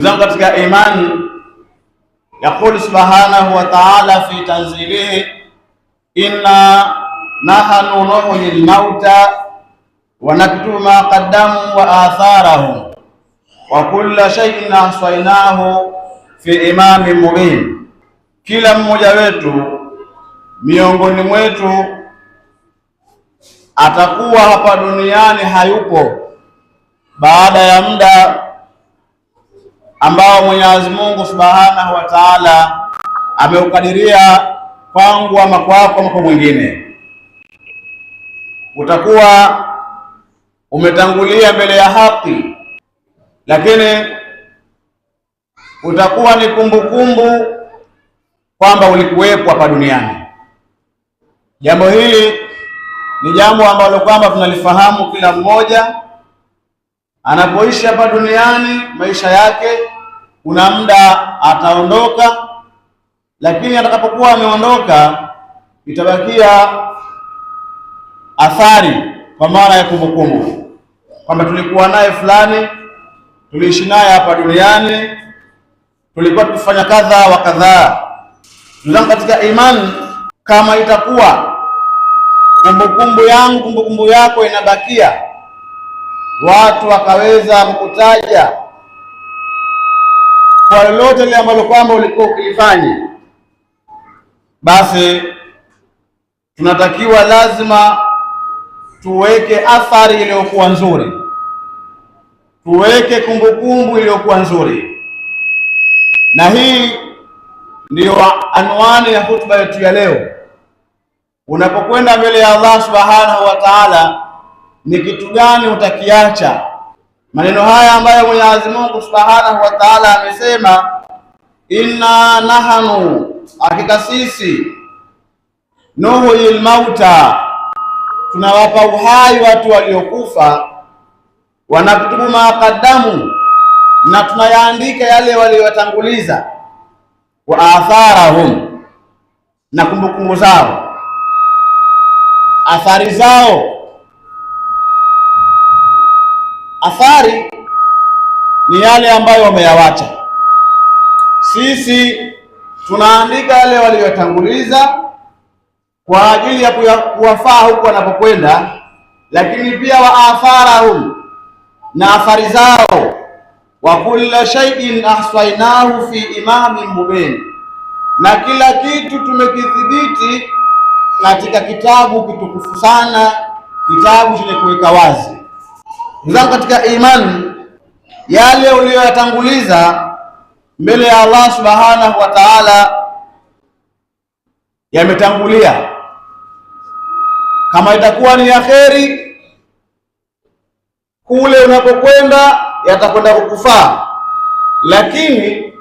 zangu katika imani, yaqulu subhanahu wa ta'ala fi tanzilihi, inna nahnu nuhyil mauta wa naktubu ma qaddamu wa atharahum wa kulla shay'in ahsaynahu fi imamin mubin. Kila mmoja wetu miongoni mwetu atakuwa hapa duniani hayupo baada ya muda ambao Mwenyezi Mungu Subhanahu wa Ta'ala ameukadiria kwangu ama kwako ama kwa mwingine. Utakuwa umetangulia mbele ya haki, lakini utakuwa ni kumbukumbu kwamba ulikuwepo hapa duniani. Jambo hili ni jambo ambalo kwamba tunalifahamu kila mmoja anapoishi hapa duniani. Maisha yake kuna muda ataondoka, lakini atakapokuwa ameondoka itabakia athari, kwa maana ya kumbukumbu kwamba tulikuwa naye fulani, tuliishi naye hapa duniani, tulikuwa tukifanya kadha wa kadhaa. Ndugu katika imani, kama itakuwa kumbukumbu yangu kumbukumbu yako inabakia, watu wakaweza kukutaja kwa lolote lile ambalo kwamba ulikuwa ukilifanya, basi tunatakiwa lazima tuweke athari iliyokuwa nzuri, tuweke kumbukumbu iliyokuwa nzuri. Na hii ndiyo anwani ya hutuba yetu ya leo. Unapokwenda mbele ya Allah Subhanahu wa Ta'ala, ni kitu gani utakiacha? Maneno haya ambayo Mwenyezi Mungu Subhanahu wa Ta'ala amesema, inna nahnu, hakika sisi, nuhyil mauta, tunawapa uhai watu waliokufa, wa naktubu ma qaddamu, na tunayaandika yale waliotanguliza, wa atharahum, na kumbukumbu zao, athari zao. Athari ni yale ambayo wameyawacha. Sisi tunaandika yale waliyotanguliza kwa ajili ya kuwafaa huko wanapokwenda, lakini pia wa atharahum, na athari zao, wa kulla shay'in ahsaynahu fi imamin mubin, na kila kitu tumekidhibiti katika kitabu kitukufu sana, kitabu chenye kuweka wazi. Ndugu katika imani, yale uliyoyatanguliza mbele ya Allah Subhanahu wa Ta'ala yametangulia. Kama itakuwa ni ya kheri, kule unapokwenda yatakwenda kukufaa, lakini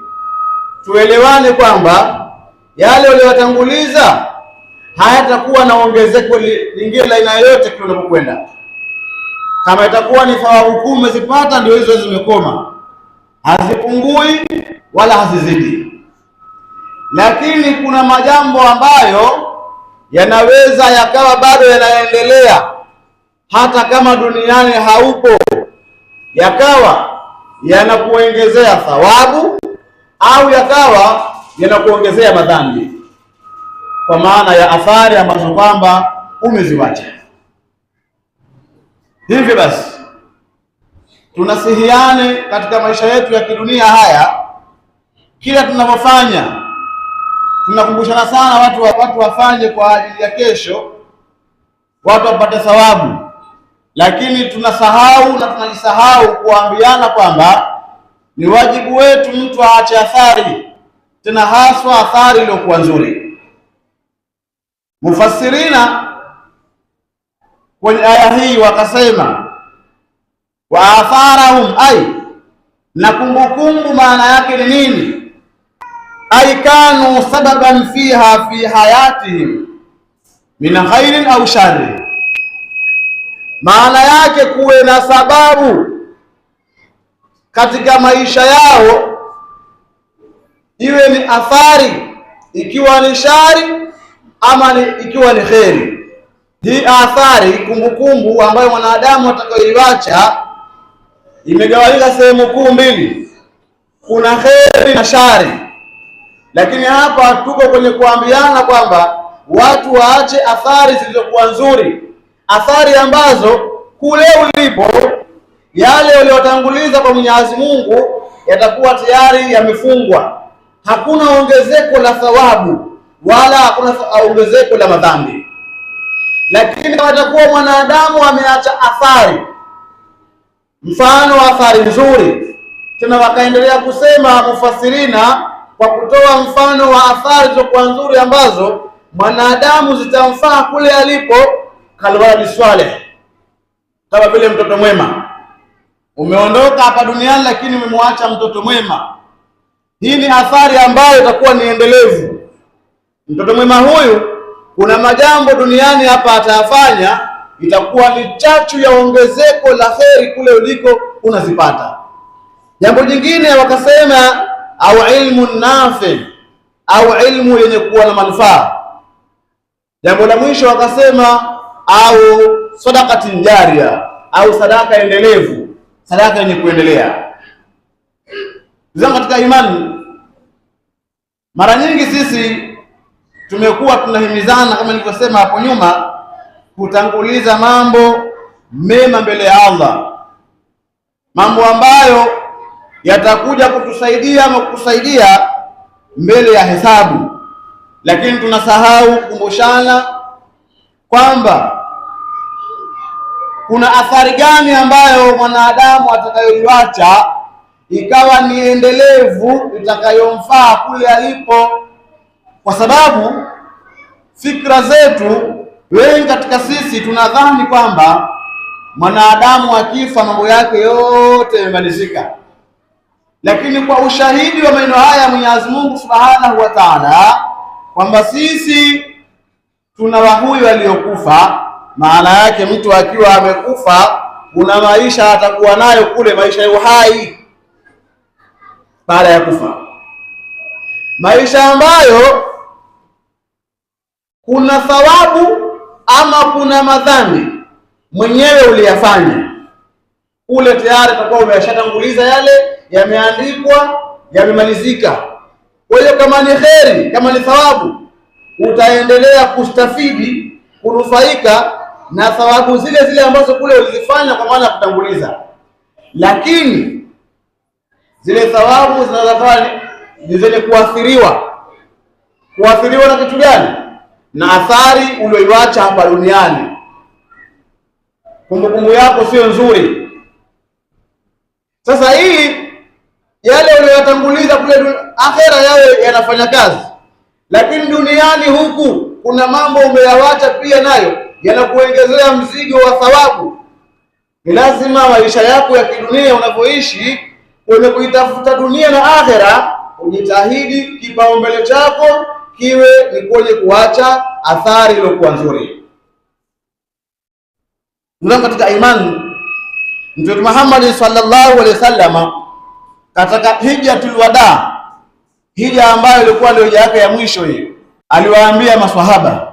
tuelewane kwamba yale uliyotanguliza hayatakuwa na ongezeko lingine la aina yoyote kule unapokwenda. Kama itakuwa ni thawabu 10 umezipata, ndio hizo zimekoma, hazipungui wala hazizidi. Lakini kuna majambo ambayo yanaweza yakawa bado yanaendelea hata kama duniani haupo, yakawa yanakuongezea thawabu au yakawa yanakuongezea madhambi, kwa maana ya athari ambazo kwamba umeziwacha. Hivyo basi tunasihiane katika maisha yetu ya kidunia haya, kila tunapofanya tunakumbushana sana watu wafanye kwa ajili ya kesho, watu wapate thawabu, lakini tunasahau na tunajisahau kuambiana kwamba ni wajibu wetu mtu aache athari, tena haswa athari iliyokuwa nzuri. Mufassirina kwenye aya hii wakasema, wa atharahum, ay, na kumbukumbu maana yake ni nini? Ay kanu sababan fiha fi hayatihim min khairin au sharri, maana yake kuwe na sababu katika maisha yao, iwe ni athari, ikiwa ni shari ama ikiwa ni kheri. Hii athari, kumbukumbu ambayo mwanadamu atakayoiacha, imegawanyika sehemu kuu mbili. kuna kheri na shari. Lakini hapa tuko kwenye kuambiana kwamba watu waache athari zilizokuwa nzuri, athari ambazo kule ulipo yale waliotanguliza kwa Mwenyezi Mungu yatakuwa tayari yamefungwa. Hakuna ongezeko la thawabu wala hakuna ongezeko la madhambi. Lakini watakuwa mwanadamu ameacha athari, mfano wa athari nzuri. Tena wakaendelea kusema mufasirina kwa kutoa mfano wa athari zilizokuwa nzuri ambazo mwanadamu zitamfaa kule alipo, kalwaladi swaleh, kama vile mtoto mwema. Umeondoka hapa duniani lakini umemwacha mtoto mwema. Hii ni athari ambayo itakuwa ni endelevu. Mtoto mwema huyu kuna majambo duniani hapa atayafanya, itakuwa ni chachu ya ongezeko la kheri kule uliko unazipata. Jambo jingine wakasema au ilmu nafi, au ilmu yenye kuwa na manufaa. Jambo la mwisho wakasema au sadaqatin jaria, au sadaka endelevu, sadaka yenye kuendelea. Ndugu katika imani, mara nyingi sisi tumekuwa tunahimizana kama nilivyosema hapo nyuma kutanguliza mambo mema mbele ya Allah, mambo ambayo yatakuja kutusaidia ama kutusaidia mbele ya hesabu. Lakini tunasahau kukumbushana kwamba kuna athari gani ambayo mwanadamu atakayoiacha ikawa ni endelevu itakayomfaa kule alipo, kwa sababu fikra zetu wengi katika sisi tunadhani kwamba mwanadamu akifa mambo yake yote yamemalizika. Lakini kwa ushahidi wa maneno haya Mwenyezi Mungu Subhanahu wa Ta'ala kwamba sisi tuna wahuyu aliyokufa, maana yake mtu akiwa amekufa kuna maisha atakuwa nayo kule, maisha ya uhai baada ya kufa, maisha ambayo kuna thawabu ama kuna madhambi mwenyewe uliyafanya kule, tayari utakuwa umeshatanguliza yale, yameandikwa, yamemalizika. Kwa hiyo kama ni kheri, kama ni thawabu, utaendelea kustafidi, kunufaika na thawabu zile zile ambazo kule ulizifanya kwa maana ya kutanguliza. Lakini zile thawabu zinazofanya ni zenye kuathiriwa na kitu gani? Na athari ulioiacha hapa duniani. Kumbukumbu yako sio nzuri. Sasa hii yale uliyotanguliza kule akhera yawe yanafanya kazi, lakini duniani huku kuna mambo umeyawacha pia nayo yanakuongezea mzigo wa thawabu. Ni lazima maisha yako ya kidunia unavyoishi kwenye kuitafuta dunia na akhera, ujitahidi kipaumbele chako kiwe ni kwenye kuacha athari iliyokuwa nzuri. Ndio katika imani Mtume Muhammad sallallahu alaihi wasallam katika hijjatul wada, hija ambayo ilikuwa ndio hija yake ya mwisho hii, aliwaambia maswahaba,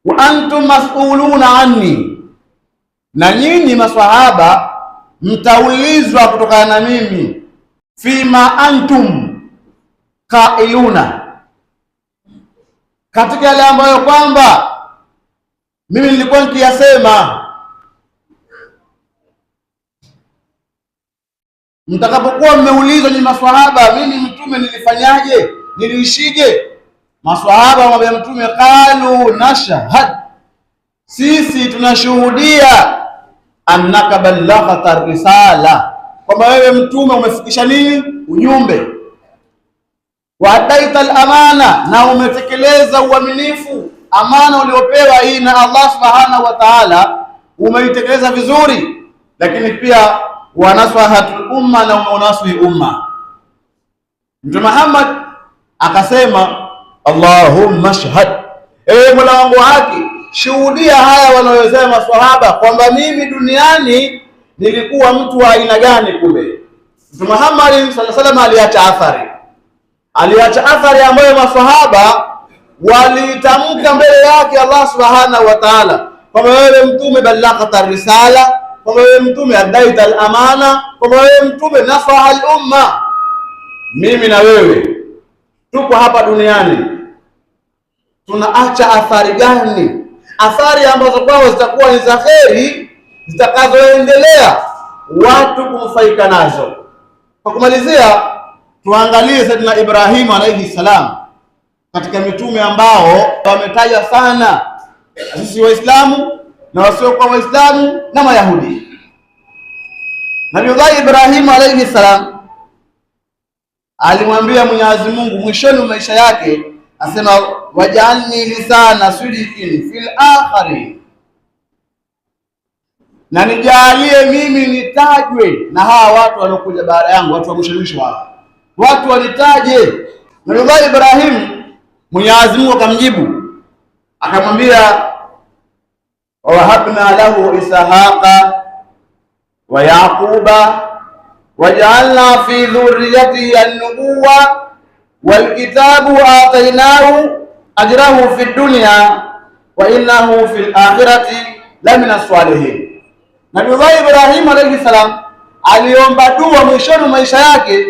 wa antum mas'uluna anni, na nyinyi maswahaba mtaulizwa kutokana na mimi, fima antum qailuna, katika yale ambayo kwamba mimi nilikuwa nikiyasema. Mtakapokuwa mmeulizwa ni maswahaba, mimi mtume nilifanyaje, niliishije? Maswahaba wamwambia mtume, qalu nashhad, sisi tunashuhudia, annaka ballaghta risala, kwamba wewe mtume umefikisha nini? Ujumbe. Wa adaita al-amana, na umetekeleza uaminifu, amana uliopewa hii na Allah Subhanahu wa Ta'ala umeitekeleza vizuri. Lakini pia wa naswahatul umma, na umeunaswi umma. Mtume Muhammad akasema, Allahumma shahad, ewe Mola wangu haki, shuhudia haya wanayosema maswahaba kwamba mimi duniani nilikuwa mtu wa aina gani. Kumbe Mtume Muhammad sallallahu alaihi wasallam aliacha athari ambayo maswahaba walitamka mbele yake Allah Subhanahu wa Ta'ala, kwamba wewe mtume ballaghta risala, kwamba wewe mtume adaita al-amana, kwamba wewe mtume nasaha al-umma. mimi na wewe tupo hapa duniani, tunaacha athari gani? Athari ambazo kwao zitakuwa ni za kheri, zitakazoendelea watu kunufaika nazo. Kwa kumalizia, tuangalie Sayyidina Ibrahim alayhi salam katika mitume ambao wametajwa sana sisi Waislamu na wasiokuwa Waislamu na Mayahudi. Nabii Ibrahim alayhi salam alimwambia Mwenyezi Mungu mwishoni wa maisha yake, asema waj'alni lisana sidqin fil akhirin, na nijalie mimi nitajwe na hawa watu wanaokuja baada yangu, watu wa mwisho hawa, watu wanitaje. Nabii Ibrahim Mwenyezi Mungu akamjibu akamwambia, wa wahabna lahu ishaqa wa yaquba waj'alna fi dhurriyyatihi an-nubuwwa wal kitabu atainahu ajrahu fi dunya wa innahu fil akhirati lamina salihin. Nabii Ibrahim alayhi salam aliomba dua mwishoni maisha yake,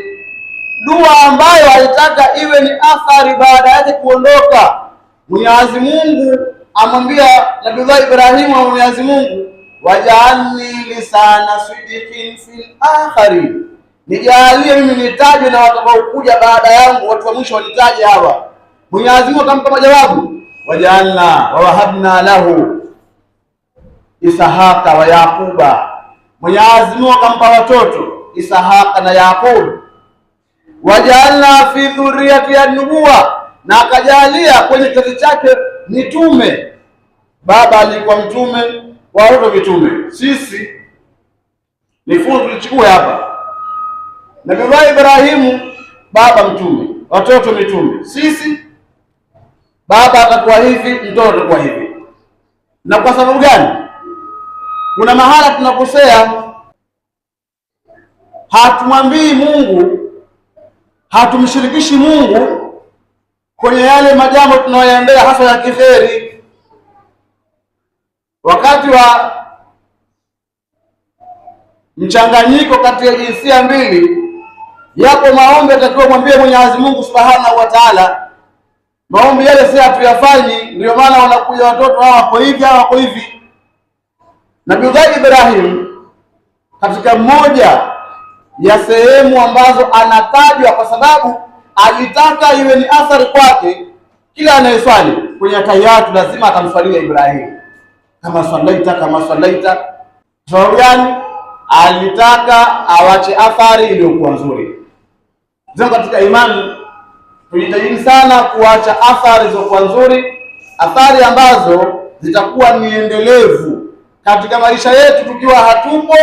dua ambayo alitaka iwe ni athari baada yake kuondoka. Mwenyezi Mungu amwambia Nabii Ibrahim wa Mwenyezi Mungu, waj'alni lisana sidqin fil akhirin, nijalie mimi nitajwe na watakaokuja baada yangu, watu wa mwisho wanitaje hawa. Mwenyezi Mungu akampa majawabu, waj'alna wa wahabna lahu ishaqa wa yaquba. Mwenyezi Mungu akampa watoto Ishaqa na Yaqub. Waj'alna fi dhurriyyati an-nubuwwa, na akajalia kwenye kizazi chake mitume. Baba alikuwa mtume, watoto mitume. Sisi ni funzo tulichukua hapa. Nabii Ibrahimu baba mtume, watoto mitume. Sisi baba atakuwa hivi, mtoto atakuwa hivi. Na kwa sababu gani? Kuna mahala tunakosea, hatumwambii Mungu, hatumshirikishi Mungu kwenye yale majambo tunayoendea hasa ya kiferi. Wakati wa mchanganyiko kati ya jinsia mbili, yapo maombi atakiwa mwambie Mwenyezi Mungu Subhanahu wa Ta'ala. Maombi yale si hatuyafanyi, ndio maana wanakuja watoto hawa wako hivi hawa wako hivi. Nabii Ibrahim katika moja ya sehemu ambazo anatajwa kwa sababu alitaka iwe ni athari kwake, kila anayeswali kwenye tahiyatu lazima atamswalia Ibrahim, kama swalaita. Sababu gani? Alitaka awache athari iliyokuwa nzuri. Zangu katika imani, tujitahidi sana kuacha athari zilizokuwa nzuri, athari ambazo zitakuwa ni endelevu katika maisha yetu tukiwa hatupo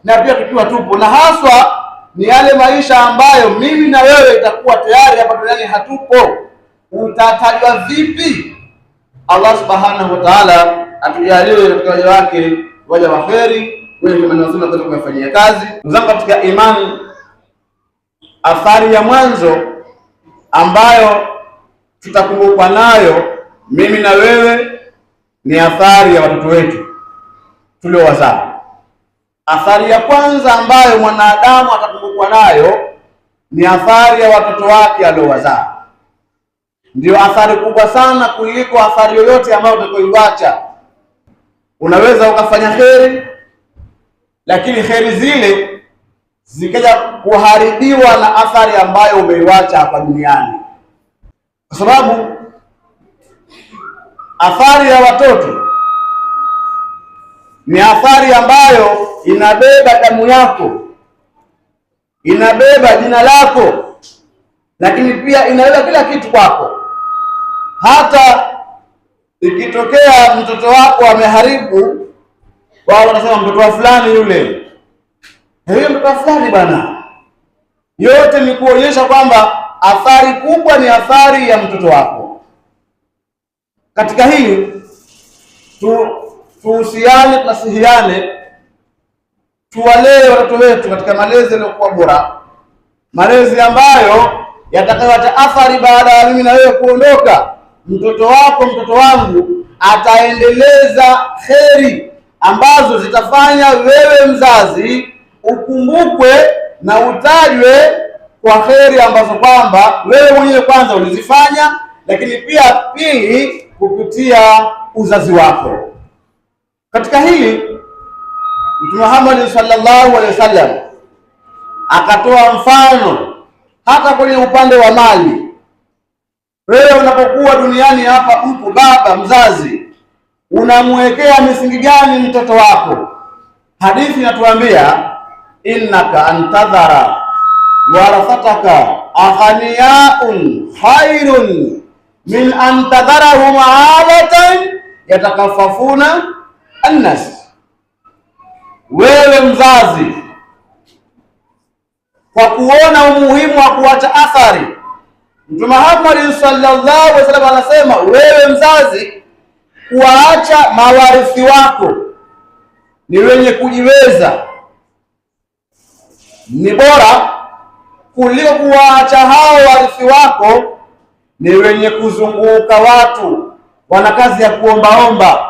na pia tukiwa tupo, na haswa ni yale maisha ambayo mimi na wewe itakuwa tayari hapa duniani hatupo. Utatajwa vipi? Allah Subhanahu wa Ta'ala atujalie katika waja wake waja wa kheri, wenye maneno mazuri kwa kufanyia kazi. Ndugu katika imani, athari ya mwanzo ambayo tutakumbukwa nayo mimi na wewe ni athari ya watoto wetu tuliowazaa. Athari ya kwanza ambayo mwanadamu atakumbukwa nayo ni athari ya watoto wake aliowazaa. Ndio athari kubwa sana kuliko athari yoyote ambayo utakayoiacha. Unaweza ukafanya kheri, lakini kheri zile zikaja kuharibiwa na athari ambayo umeiacha hapa duniani, kwa sababu athari ya watoto ni athari ambayo inabeba damu yako, inabeba jina lako, lakini pia inabeba kila kitu kwako. Hata ikitokea mtoto wako ameharibu, wao wanasema mtoto wa fulani yule, huyo mtoto wa fulani bwana. Yote ni kuonyesha kwamba athari kubwa ni athari ya mtoto wako. Katika hii tuhusiane, tunasihiane, tuwalee watoto wetu katika malezi yaliyokuwa bora, malezi ambayo yatakayoacha athari baada ya mimi na wewe kuondoka. Mtoto wako, mtoto wangu ataendeleza kheri ambazo zitafanya wewe mzazi ukumbukwe na utajwe kwa kheri ambazo kwamba wewe mwenyewe kwanza ulizifanya, lakini pia pili kupitia uzazi wako. Katika hili Mtume Muhammad sallallahu alaihi wasallam akatoa mfano hata kwenye upande wa mali. Wewe unapokuwa duniani hapa, mpo baba mzazi, unamwekea misingi gani mtoto wako? Hadithi inatuambia innaka antadhara warathataka aghniyaun khairun min antadharahum alatan yatakaffafuna annas. Wewe mzazi, kwa kuona umuhimu wa kuacha athari, Mtume Muhammad sallallahu alaihi wasallam anasema wewe mzazi, kuacha mawarithi wako ni wenye kujiweza ni bora kuliko kuwaacha hao warithi wako ni wenye kuzunguka watu wana kazi ya kuombaomba.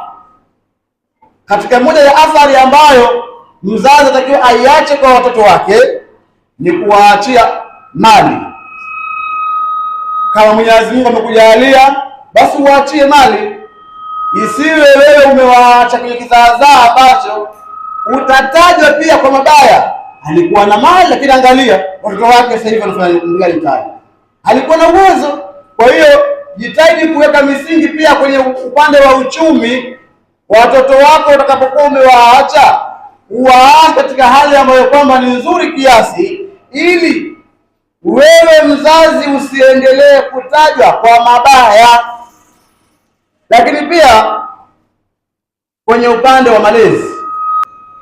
Katika moja ya athari ambayo mzazi atakiwa aiache kwa watoto wake ni kuwaachia mali. Kama Mwenyezi Mungu amekujalia, basi uachie mali. Isiwe wewe umewaacha kwenye kizaazaa ambacho utatajwa pia kwa mabaya. Alikuwa na mali, lakini angalia watoto wake sasa hivi wanafanya nini mtaani. Alikuwa na uwezo. Kwa hiyo jitahidi kuweka misingi pia kwenye upande wa uchumi. Watoto wako utakapokuwa umewaacha, uwaache katika hali ambayo kwamba ni nzuri kiasi, ili wewe mzazi usiendelee kutajwa kwa mabaya. Lakini pia kwenye upande wa malezi,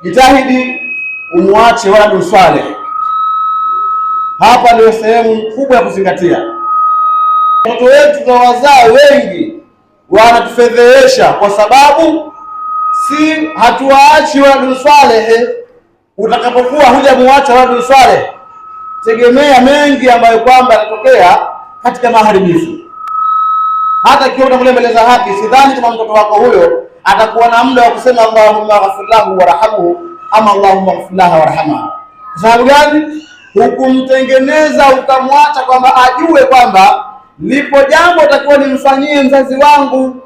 jitahidi umuache waladu saleh. Hapa ndio sehemu kubwa ya kuzingatia. Watoto wetu na wazao wengi wanatufedhehesha kwa sababu si hatuwaachi waladu saleh. Utakapokuwa hujamuacha waladu saleh, tegemea mengi ambayo kwamba yanatokea katika maharibifu. Hata ikiwa unakulia mbele za haki, sidhani kama mtoto wako huyo atakuwa na muda wa kusema Allahumma ghfir lahu warhamhu ama Allahumma ghfir laha warhamha. Kwa sababu gani? Hukumtengeneza ukamwacha kwamba ajue kwamba lipo jambo takiwa nimfanyie mzazi wangu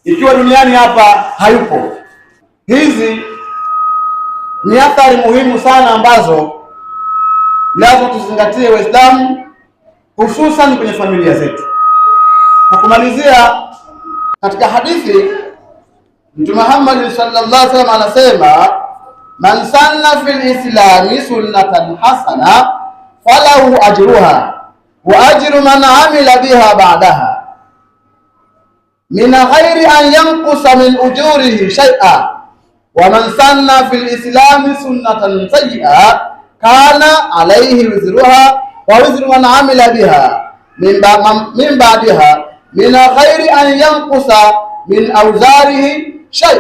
ikiwa duniani hapa hayupo. Hizi ni athari muhimu sana ambazo lazima tuzingatie Waislamu, hususan kwenye familia zetu. Kwa kumalizia, katika hadithi Mtume Muhammad sallallahu alaihi wasallam anasema man sanna fil islami sunnatan hasana falahu ajruha wa ajru man amila biha ba'daha min ghairi an yanqusa min ujurihi shay'a wa man sanna fil islami sunnatan sayyi'a kana alayhi wizruha wa wizru man amila biha min ba'daha min ghairi an yanqusa min awzarihi shay.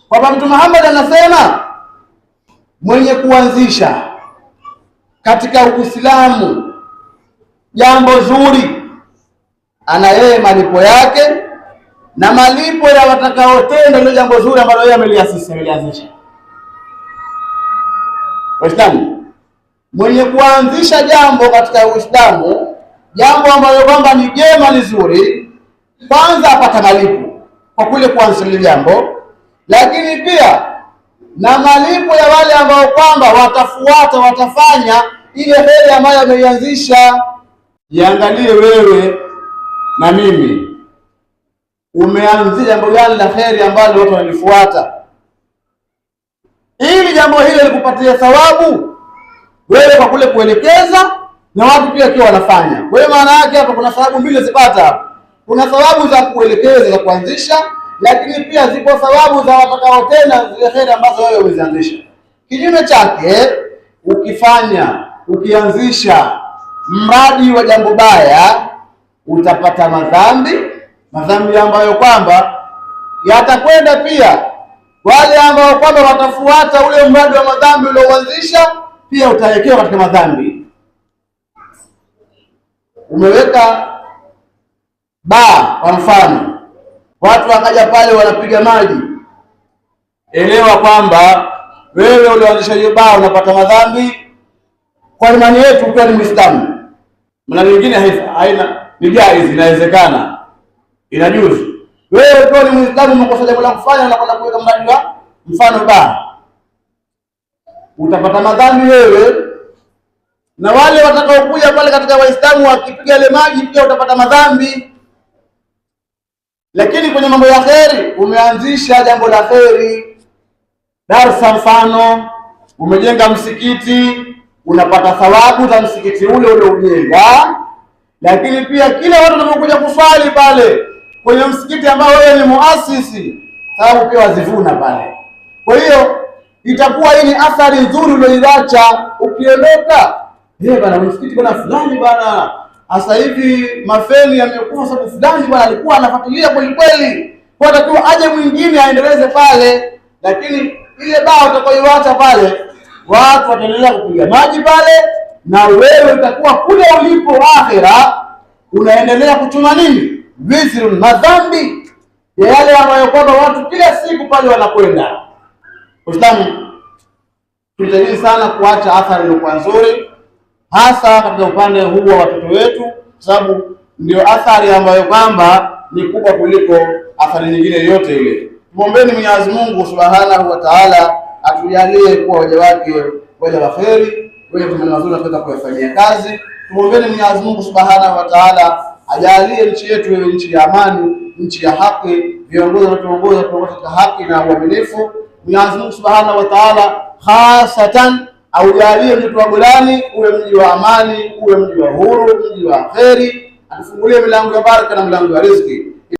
Kwa Mtume Muhammad anasema mwenye kuanzisha katika Uislamu jambo zuri ana yeye malipo yake na malipo ya watakaotenda ile jambo zuri ambalo yeye amelianzisha. Waislamu, mwenye kuanzisha jambo katika Uislamu, jambo ambalo kwamba ni jema ni zuri, kwanza apata malipo kwa kule kuanzisha jambo, lakini pia na malipo ya wale ambao kwamba watafuata, watafanya ile heri ambayo ameianzisha. Jiangalie wewe na mimi, umeanzisha jambo gani la heri ambalo watu walifuata, ili jambo hilo likupatie thawabu wewe kwa kule kuelekeza na watu pia kiwa wanafanya. Kwa hiyo maana yake hapa kuna thawabu mbili zipata hapa. Kuna thawabu za kuelekeza, za kuanzisha, lakini pia zipo thawabu za watakaotenda zile heri ambazo wewe umezianzisha. Kinyume chake, ukianzisha mradi wa jambo baya, utapata madhambi ambayo kwamba yatakwenda pia wale ambao kwamba watafuata ule mradi wa madhambi ulioanzisha, pia utawekewa katika madhambi. Umeweka baa kwa mfano, watu wakaja pale wanapiga maji, elewa kwamba wewe ulioanzisha hiyo baa unapata madhambi, kwa imani yetu ukiwa ni Muislamu. Maana nyingine haina, ni jaiz, inawezekana, inajuzu. Wewe ukiwa ni Muislamu umekosa jambo la kufanya, unakwenda kuweka mradi wa mfano baa, utapata madhambi wewe, na wale watakaokuja pale katika Waislamu wakipiga ile maji pia utapata madhambi. Lakini kwenye mambo ya kheri, umeanzisha jambo la kheri, darsa mfano, umejenga msikiti, unapata thawabu za msikiti ule ujenga. Lakini pia kila watu wanapokuja kuswali pale kwenye msikiti ambao wewe ni muasisi, thawabu pia wazivuna pale. Kwa hiyo itakuwa hii ni athari nzuri uliyoiacha. Ukiondoka, bana msikiti bana fulani bana, sasa hivi mafeni yamekuwa sababu fulani bana alikuwa anafuatilia kweli kweli, kwa takiwa aje mwingine aendeleze pale. Lakini ile baa utakayoiacha pale, watu wataendelea kupiga maji pale, na wewe utakuwa kule ulipo akhira unaendelea kuchuma nini? Wizru, madhambi ya yale ambayo kwamba watu kila siku pale wanakwenda. Uislamu tunajitahidi sana kuacha athari iliyokuwa nzuri, hasa katika upande huu wa watoto wetu, sababu ndio athari ambayo kwamba ni kubwa kuliko athari nyingine yote ile. Tuombeeni Mwenyezi Mungu Subhanahu wa Ta'ala atujalie kuwa waja wake, waja wa kheri, wenye kutumia mazuri na kuweza kuyafanyia kazi. Tuombeeni Mwenyezi Mungu Subhanahu wa Ta'ala ajalie nchi yetu iwe nchi ya amani, nchi ya haki, viongozi watuongoza katika haki na uaminifu. Mwenyezi Mungu Subhanahu wa Ta'ala hasatan aujalie mji wa Golani uwe mji wa amani, uwe mji wa huru, mji wa kheri, atufungulie milango ya baraka na milango ya riziki.